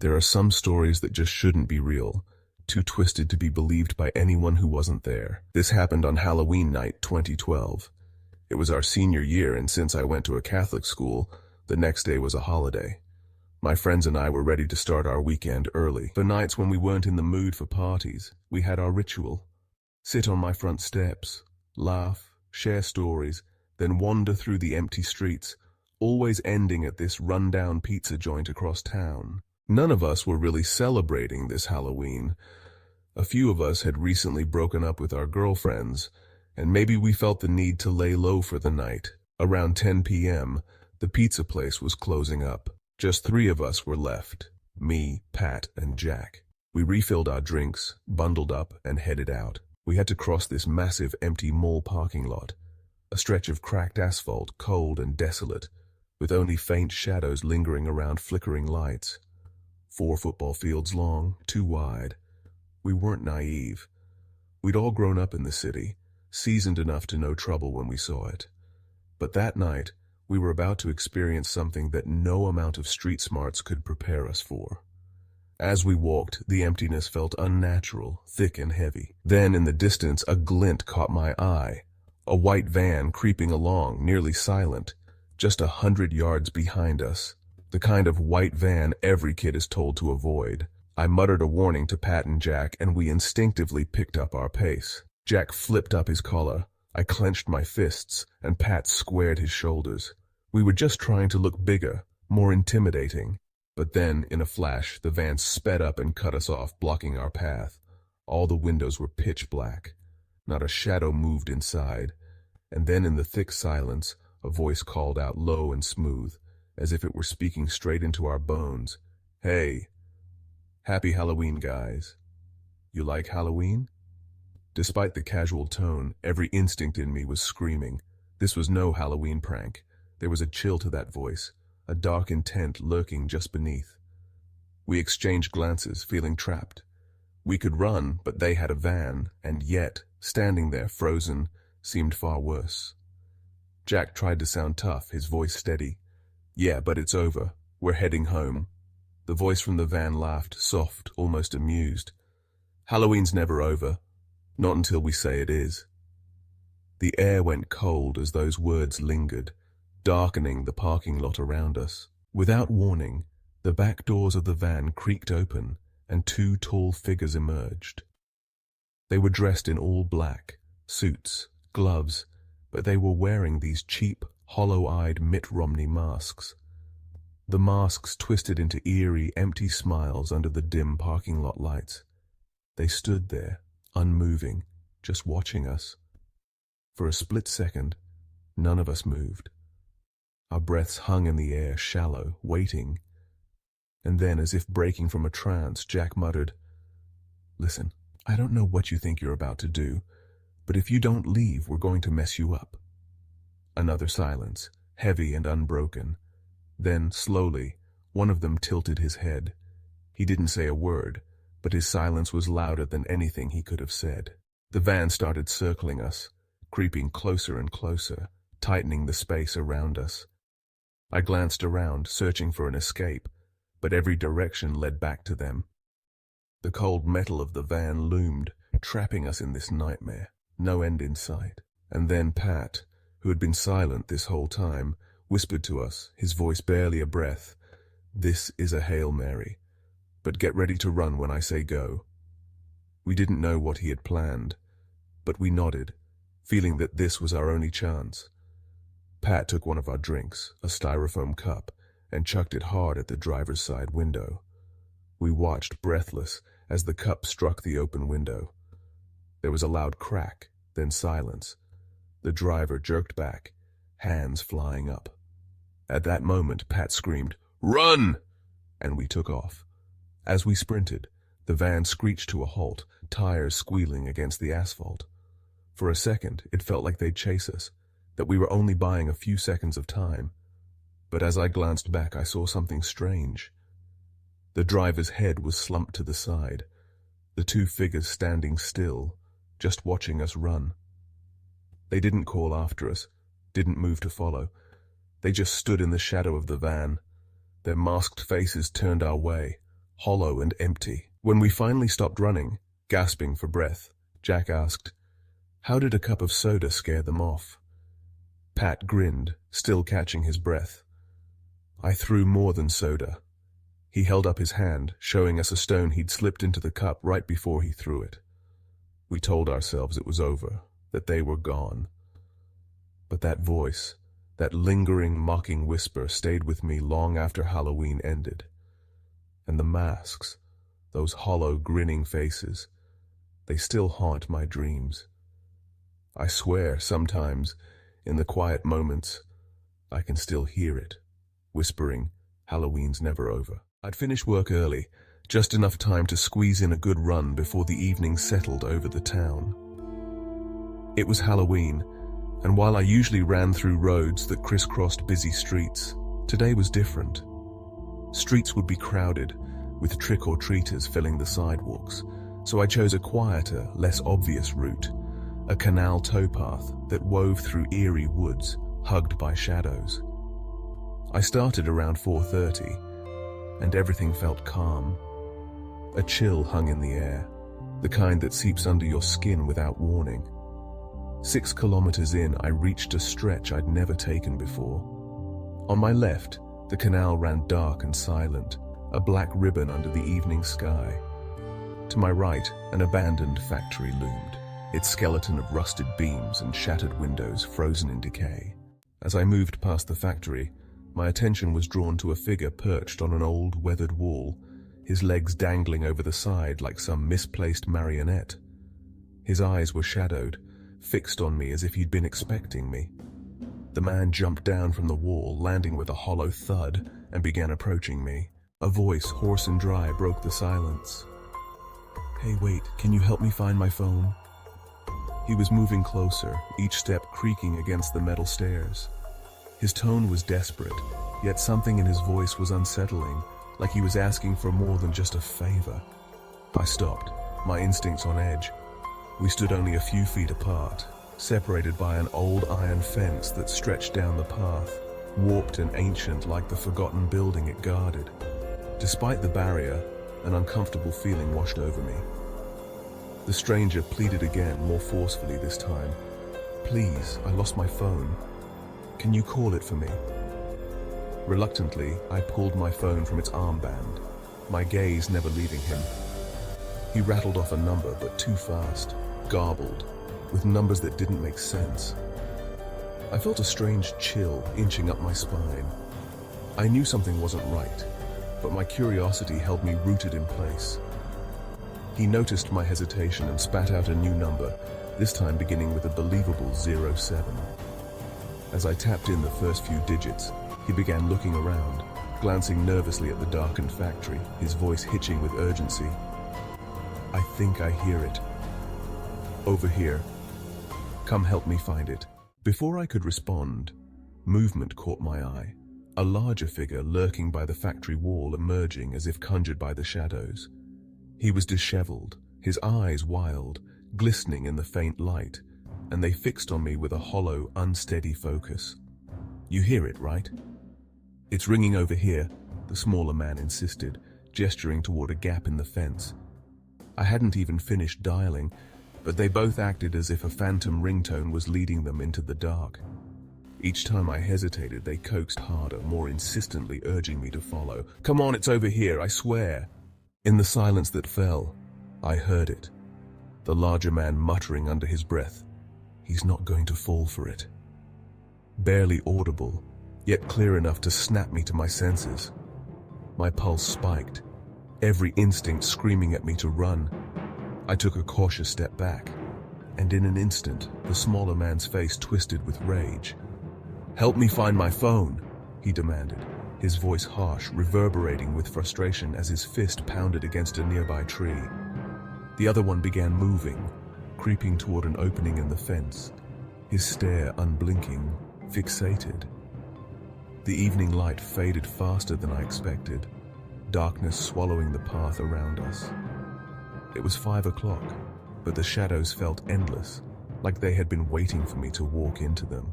There are some stories that just shouldn't be real, too twisted to be believed by anyone who wasn't there. This happened on Halloween night 2012. It was our senior year, and since I went to a Catholic school, the next day was a holiday. My friends and I were ready to start our weekend early. For nights when we weren't in the mood for parties, we had our ritual. Sit on my front steps, laugh, share stories, then wander through the empty streets, always ending at this rundown pizza joint across town. None of us were really celebrating this Halloween. A few of us had recently broken up with our girlfriends, and maybe we felt the need to lay low for the night. Around 10 p.m., the pizza place was closing up. Just 3 of us were left, me, Pat, and Jack. We refilled our drinks, bundled up, and headed out. We had to cross this massive empty mall parking lot, a stretch of cracked asphalt, cold and desolate, with only faint shadows lingering around flickering lights. 4 football fields long, 2 wide. We weren't naive. We'd all grown up in the city, seasoned enough to know trouble when we saw it. But that night, we were about to experience something that no amount of street smarts could prepare us for. As we walked, the emptiness felt unnatural, thick and heavy. Then, in the distance, a glint caught my eye. A white van creeping along, nearly silent, just 100 yards behind us. The kind of white van every kid is told to avoid. I muttered a warning to Pat and Jack, and we instinctively picked up our pace. Jack flipped up his collar. I clenched my fists, and Pat squared his shoulders. We were just trying to look bigger, more intimidating. But then, in a flash, the van sped up and cut us off, blocking our path. All the windows were pitch black. Not a shadow moved inside. And then in the thick silence, a voice called out low and smooth, as if it were speaking straight into our bones. "Hey, happy Halloween, guys. You like Halloween?" Despite the casual tone, every instinct in me was screaming. This was no Halloween prank. There was a chill to that voice, a dark intent lurking just beneath. We exchanged glances, feeling trapped. We could run, but they had a van, and yet, standing there frozen, seemed far worse. Jack tried to sound tough, his voice steady. "Yeah, but it's over. We're heading home." The voice from the van laughed, soft, almost amused. "Halloween's never over. Not until we say it is." The air went cold as those words lingered, darkening the parking lot around us. Without warning, the back doors of the van creaked open, and 2 tall figures emerged. They were dressed in all black, suits, gloves, but they were wearing these cheap, hollow-eyed Mitt Romney masks. The masks twisted into eerie, empty smiles under the dim parking lot lights. They stood there, unmoving, just watching us. For a split second, none of us moved. Our breaths hung in the air, shallow, waiting. And then, as if breaking from a trance, Jack muttered, "Listen, I don't know what you think you're about to do, but if you don't leave, we're going to mess you up." Another silence, heavy and unbroken. Then, slowly, one of them tilted his head. He didn't say a word, but his silence was louder than anything he could have said. The van started circling us, creeping closer and closer, tightening the space around us. I glanced around, searching for an escape, but every direction led back to them. The cold metal of the van loomed, trapping us in this nightmare, no end in sight. And then Pat, who had been silent this whole time, whispered to us, his voice barely a breath, "This is a Hail Mary, but get ready to run when I say go." We didn't know what he had planned, but we nodded, feeling that this was our only chance. Pat took one of our drinks, a styrofoam cup, and chucked it hard at the driver's side window. We watched, breathless, as the cup struck the open window. There was a loud crack, then silence. The driver jerked back, hands flying up. At that moment, Pat screamed, "Run!" and we took off. As we sprinted, the van screeched to a halt, tires squealing against the asphalt. For a second, it felt like they'd chase us, that we were only buying a few seconds of time. But as I glanced back, I saw something strange. The driver's head was slumped to the side, the 2 figures standing still, just watching us run. They didn't call after us, didn't move to follow. They just stood in the shadow of the van, their masked faces turned our way, hollow and empty. When we finally stopped running, gasping for breath, Jack asked, "How did a cup of soda scare them off?" Pat grinned, still catching his breath. "I threw more than soda." He held up his hand, showing us a stone he'd slipped into the cup right before he threw it. We told ourselves it was over, that they were gone. But that voice, that lingering, mocking whisper stayed with me long after Halloween ended. And the masks, those hollow, grinning faces, they still haunt my dreams. I swear, sometimes, in the quiet moments, I can still hear it, whispering, "Halloween's never over." I'd finish work early, just enough time to squeeze in a good run before the evening settled over the town. It was Halloween, and while I usually ran through roads that crisscrossed busy streets, today was different. Streets would be crowded, with trick-or-treaters filling the sidewalks, so I chose a quieter, less obvious route, a canal towpath that wove through eerie woods, hugged by shadows. I started around 4:30, and everything felt calm. A chill hung in the air, the kind that seeps under your skin without warning. 6 kilometers in, I reached a stretch I'd never taken before. On my left, the canal ran dark and silent, a black ribbon under the evening sky. To my right, an abandoned factory loomed, its skeleton of rusted beams and shattered windows frozen in decay. As I moved past the factory, my attention was drawn to a figure perched on an old, weathered wall, his legs dangling over the side like some misplaced marionette. His eyes were shadowed, fixed on me as if he'd been expecting me. The man jumped down from the wall, landing with a hollow thud, and began approaching me. A voice, hoarse and dry, broke the silence. "Hey, wait, can you help me find my phone?" He was moving closer, each step creaking against the metal stairs. His tone was desperate, yet something in his voice was unsettling, like he was asking for more than just a favor. I stopped, my instincts on edge. We stood only a few feet apart, separated by an old iron fence that stretched down the path, warped and ancient like the forgotten building it guarded. Despite the barrier, an uncomfortable feeling washed over me. The stranger pleaded again, more forcefully this time. "Please, I lost my phone. Can you call it for me?" Reluctantly, I pulled my phone from its armband, my gaze never leaving him. He rattled off a number, but too fast, garbled, with numbers that didn't make sense. I felt a strange chill inching up my spine. I knew something wasn't right, but my curiosity held me rooted in place. He noticed my hesitation and spat out a new number, this time beginning with a believable 07. As I tapped in the first few digits, he began looking around, glancing nervously at the darkened factory, his voice hitching with urgency. "I think I hear it. Over here. Come help me find it." Before I could respond, movement caught my eye. A larger figure lurking by the factory wall, emerging as if conjured by the shadows. He was disheveled, his eyes wild, glistening in the faint light, and they fixed on me with a hollow, unsteady focus. "You hear it, right?" "It's ringing over here," the smaller man insisted, gesturing toward a gap in the fence. I hadn't even finished dialing, but they both acted as if a phantom ringtone was leading them into the dark. Each time I hesitated, they coaxed harder, more insistently urging me to follow. "Come on, it's over here, I swear." In the silence that fell, I heard it. The larger man muttering under his breath, "He's not going to fall for it." Barely audible, yet clear enough to snap me to my senses. My pulse spiked, every instinct screaming at me to run. I took a cautious step back, and in an instant, the smaller man's face twisted with rage. "Help me find my phone," he demanded, his voice harsh, reverberating with frustration as his fist pounded against a nearby tree. The other one began moving, creeping toward an opening in the fence, his stare unblinking, fixated. The evening light faded faster than I expected, darkness swallowing the path around us. It was 5 o'clock, but the shadows felt endless, like they had been waiting for me to walk into them.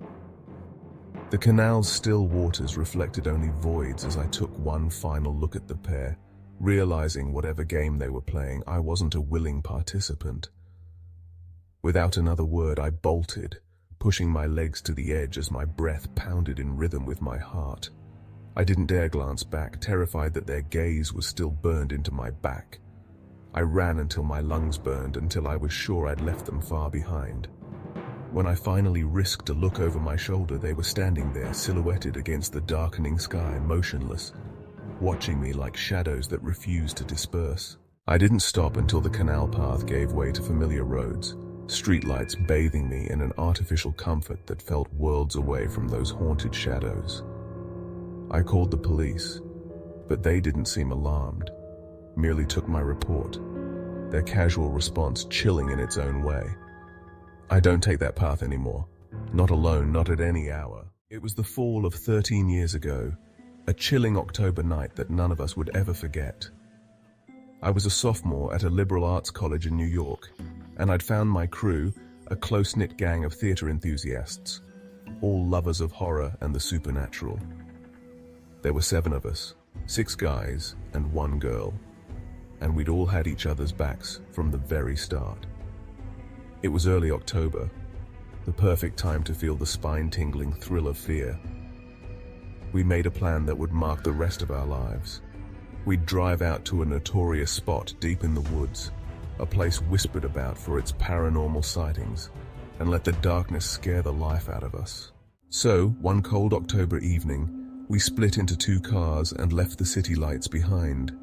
The canal's still waters reflected only voids as I took one final look at the pair, Realizing whatever game they were playing, I wasn't a willing participant. Without another word, I bolted, pushing my legs to the edge as my breath pounded in rhythm with my heart. I didn't dare glance back, terrified that their gaze was still burned into my back. I ran until my lungs burned, until I was sure I'd left them far behind. When I finally risked a look over my shoulder, they were standing there, silhouetted against the darkening sky, motionless, watching me like shadows that refused to disperse. I didn't stop until the canal path gave way to familiar roads, streetlights bathing me in an artificial comfort that felt worlds away from those haunted shadows. I called the police, but they didn't seem alarmed, merely took my report, their casual response chilling in its own way. I don't take that path anymore. Not alone, not at any hour. It was the fall of 13 years ago, a chilling October night that none of us would ever forget. I was a sophomore at a liberal arts college in New York, and I'd found my crew, a close-knit gang of theater enthusiasts, all lovers of horror and the supernatural. There were 7 of us, 6 guys and 1 girl, and we'd all had each other's backs from the very start. It was early October, the perfect time to feel the spine-tingling thrill of fear. We made a plan that would mark the rest of our lives. We'd drive out to a notorious spot deep in the woods, a place whispered about for its paranormal sightings, and let the darkness scare the life out of us. So, one cold October evening, we split into 2 cars and left the city lights behind.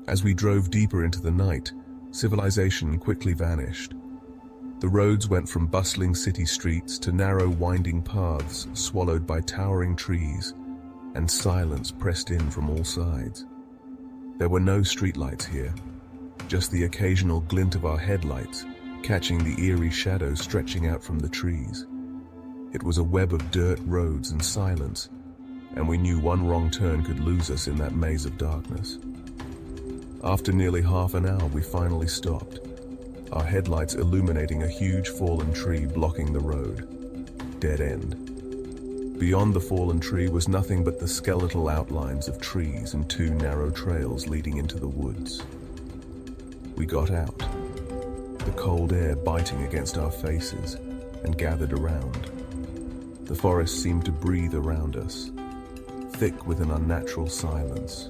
As we drove deeper into the night, civilization quickly vanished. The roads went from bustling city streets to narrow winding paths swallowed by towering trees, and silence pressed in from all sides. There were no streetlights here, just the occasional glint of our headlights catching the eerie shadows stretching out from the trees. It was a web of dirt roads and silence, and we knew one wrong turn could lose us in that maze of darkness. After nearly half an hour, we finally stopped, our headlights illuminating a huge fallen tree blocking the road. Dead end. Beyond the fallen tree was nothing but the skeletal outlines of trees and 2 narrow trails leading into the woods. We got out, the cold air biting against our faces, and gathered around. The forest seemed to breathe around us, thick with an unnatural silence.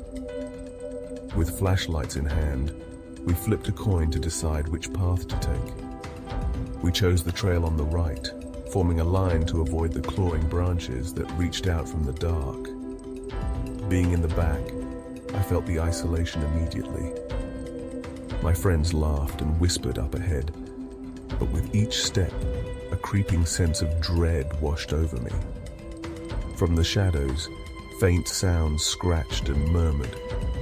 With flashlights in hand, we flipped a coin to decide which path to take. We chose the trail on the right, forming a line to avoid the clawing branches that reached out from the dark. Being in the back, I felt the isolation immediately. My friends laughed and whispered up ahead, but with each step, a creeping sense of dread washed over me. From the shadows, faint sounds scratched and murmured,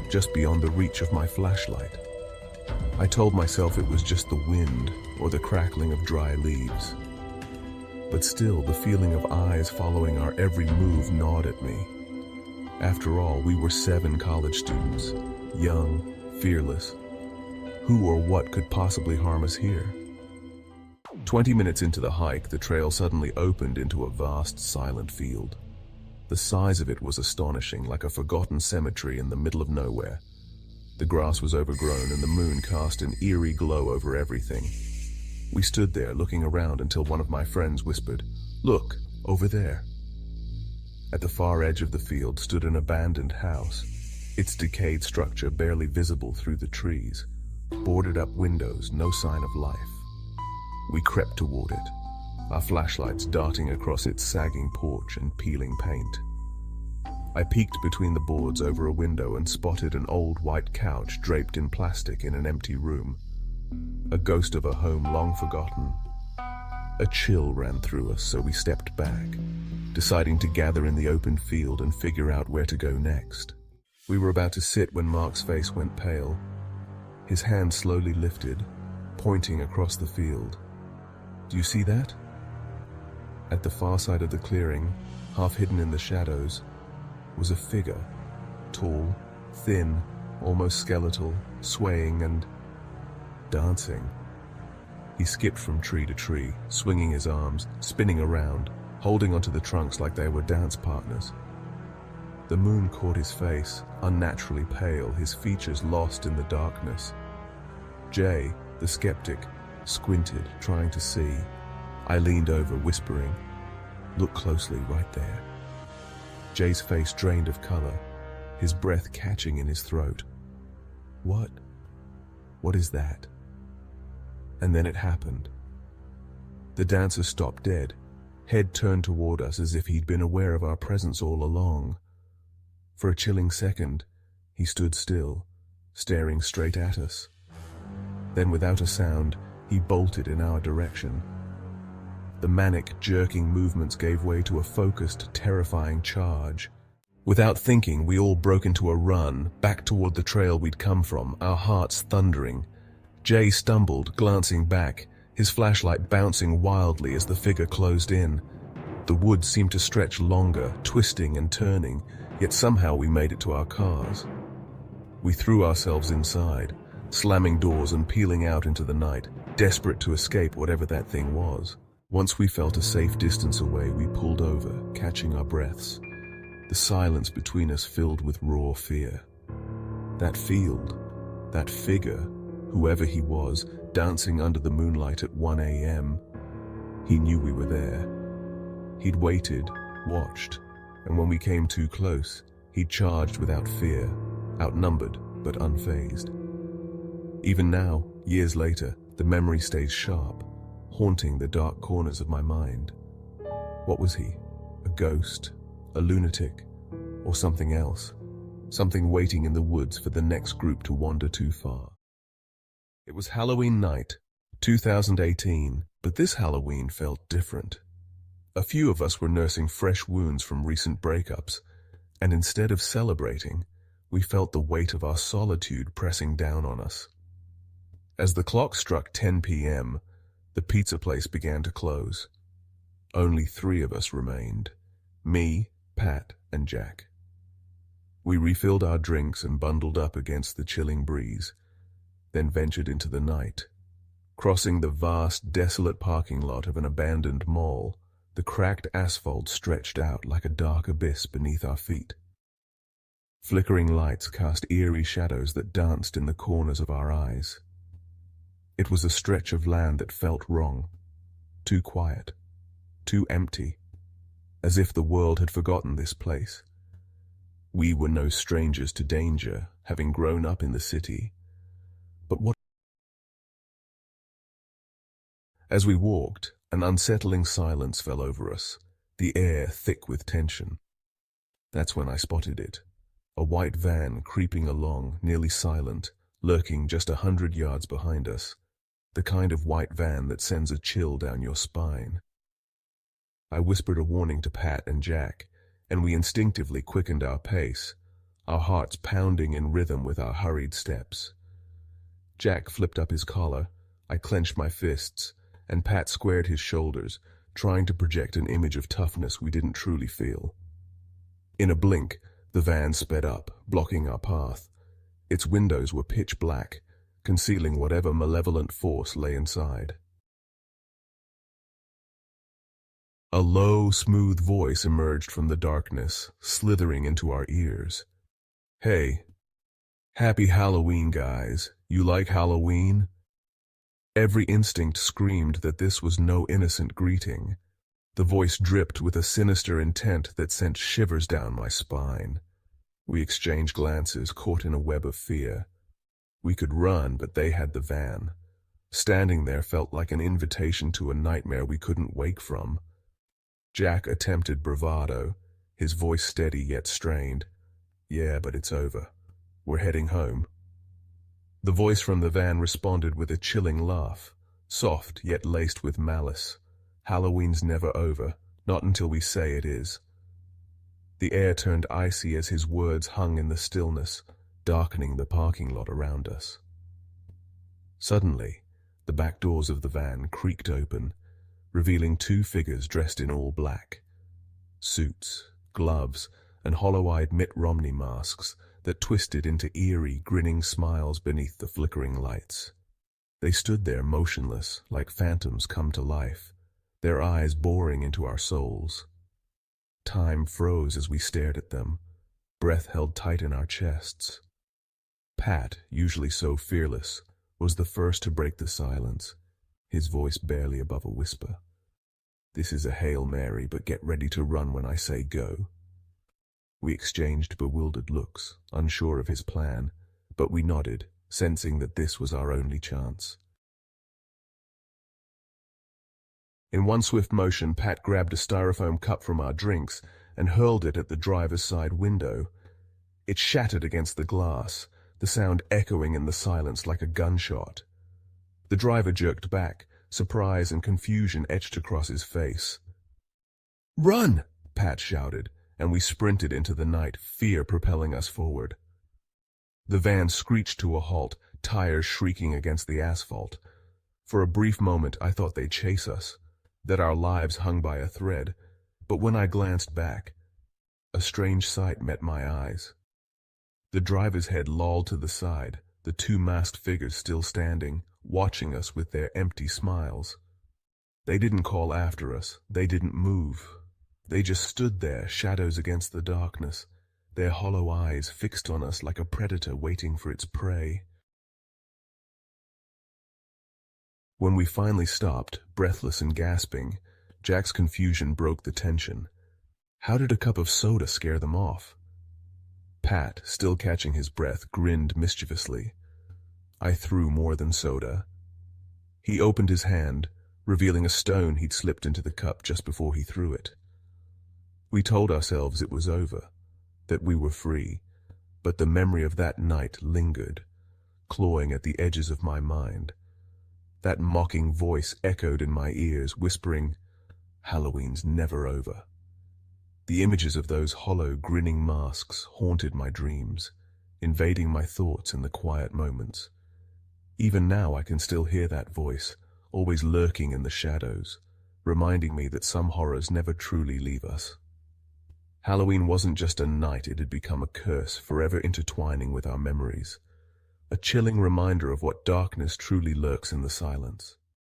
just beyond the reach of my flashlight. I told myself it was just the wind or the crackling of dry leaves. But still, the feeling of eyes following our every move gnawed at me. After all, we were 7 college students, young, fearless. Who or what could possibly harm us here? 20 minutes into the hike, the trail suddenly opened into a vast, silent field. The size of it was astonishing, like a forgotten cemetery in the middle of nowhere. The grass was overgrown and the moon cast an eerie glow over everything. We stood there looking around until one of my friends whispered, "Look, over there." At the far edge of the field stood an abandoned house, its decayed structure barely visible through the trees, boarded up windows, no sign of life. We crept toward it, our flashlights darting across its sagging porch and peeling paint. I peeked between the boards over a window and spotted an old white couch draped in plastic in an empty room, a ghost of a home long forgotten. A chill ran through us, so we stepped back, deciding to gather in the open field and figure out where to go next. We were about to sit when Mark's face went pale. His hand slowly lifted, pointing across the field. "Do you see that?" At the far side of the clearing, half hidden in the shadows, was a figure, tall, thin, almost skeletal, swaying and dancing. He skipped from tree to tree, swinging his arms, spinning around, holding onto the trunks like they were dance partners. The moon caught his face, unnaturally pale, his features lost in the darkness. Jay, the skeptic, squinted, trying to see. I leaned over, whispering, "Look closely, right there." Jay's face drained of color, his breath catching in his throat. What? What is that?" And then it happened. The dancer stopped dead, head turned toward us as if he'd been aware of our presence all along. For a chilling second, he stood still, staring straight at us. Then, without a sound, he bolted in our direction. The manic, jerking movements gave way to a focused, terrifying charge. Without thinking, we all broke into a run, back toward the trail we'd come from, our hearts thundering. Jay stumbled, glancing back, his flashlight bouncing wildly as the figure closed in. The woods seemed to stretch longer, twisting and turning, yet somehow we made it to our cars. We threw ourselves inside, slamming doors and peeling out into the night, desperate to escape whatever that thing was. Once we felt a safe distance away, we pulled over, catching our breaths. The silence between us filled with raw fear. That field, that figure, whoever he was, dancing under the moonlight at 1 a.m. He knew we were there. He'd waited, watched, and when we came too close, he charged without fear, outnumbered but unfazed. Even now, years later, the memory stays sharp, haunting the dark corners of my mind. What was he? A ghost? A lunatic? Or something else? Something waiting in the woods for the next group to wander too far. It was Halloween night, 2018, but this Halloween felt different. A few of us were nursing fresh wounds from recent breakups, and instead of celebrating, we felt the weight of our solitude pressing down on us. As the clock struck 10 p.m., the pizza place began to close. Only 3 of us remained: me, Pat, and Jack. We refilled our drinks and bundled up against the chilling breeze, then ventured into the night. Crossing the vast, desolate parking lot of an abandoned mall, the cracked asphalt stretched out like a dark abyss beneath our feet. Flickering lights cast eerie shadows that danced in the corners of our eyes. It was a stretch of land that felt wrong, too quiet, too empty, as if the world had forgotten this place. We were no strangers to danger, having grown up in the city. But what? As we walked, an unsettling silence fell over us, the air thick with tension. That's when I spotted it. A white van creeping along, nearly silent, lurking just 100 yards behind us. The kind of white van that sends a chill down your spine. I whispered a warning to Pat and Jack, and we instinctively quickened our pace, our hearts pounding in rhythm with our hurried steps. Jack flipped up his collar, I clenched my fists, and Pat squared his shoulders, trying to project an image of toughness we didn't truly feel. In a blink, the van sped up, blocking our path. Its windows were pitch black, concealing whatever malevolent force lay inside. A low, smooth voice emerged from the darkness, slithering into our ears. "Hey, happy Halloween, guys. You like Halloween?" Every instinct screamed that this was no innocent greeting. The voice dripped with a sinister intent that sent shivers down my spine. We exchanged glances, caught in a web of fear. We could run, but they had the van. Standing there felt like an invitation to a nightmare we couldn't wake from. Jack attempted bravado, his voice steady yet strained. "Yeah, but it's over. We're heading home." The voice from the van responded with a chilling laugh, soft yet laced with malice. "Halloween's never over, not until we say it is." The air turned icy as his words hung in the stillness, darkening the parking lot around us. Suddenly, the back doors of the van creaked open, revealing 2 figures dressed in all black. Suits, gloves, and hollow-eyed Mitt Romney masks that twisted into eerie, grinning smiles beneath the flickering lights. They stood there motionless, like phantoms come to life, their eyes boring into our souls. Time froze as we stared at them, breath held tight in our chests. Pat, usually so fearless, was the first to break the silence, his voice barely above a whisper. "This is a Hail Mary, but get ready to run when I say go." We exchanged bewildered looks, unsure of his plan, but we nodded, sensing that this was our only chance. In one swift motion, Pat grabbed a styrofoam cup from our drinks and hurled it at the driver's side window. It shattered against the glass, the sound echoing in the silence like a gunshot. The driver jerked back, surprise and confusion etched across his face. "Run!" Pat shouted, and we sprinted into the night, fear propelling us forward. The van screeched to a halt, tires shrieking against the asphalt. For a brief moment I thought they'd chase us, that our lives hung by a thread, but when I glanced back, a strange sight met my eyes. The driver's head lolled to the side, the two masked figures still standing, watching us with their empty smiles. They didn't call after us, they didn't move. They just stood there, shadows against the darkness, their hollow eyes fixed on us like a predator waiting for its prey. When we finally stopped, breathless and gasping, Jack's confusion broke the tension. How did a cup of soda scare them off? Pat, still catching his breath, grinned mischievously. I threw more than soda. He opened his hand, revealing a stone he'd slipped into the cup just before he threw it. We told ourselves it was over, that we were free, but the memory of that night lingered, clawing at the edges of my mind. That mocking voice echoed in my ears, whispering, "Halloween's never over." The images of those hollow, grinning masks haunted my dreams, invading my thoughts in the quiet moments. Even now I can still hear that voice, always lurking in the shadows, reminding me that some horrors never truly leave us. Halloween wasn't just a night, it had become a curse, forever intertwining with our memories. A chilling reminder of what darkness truly lurks in the silence.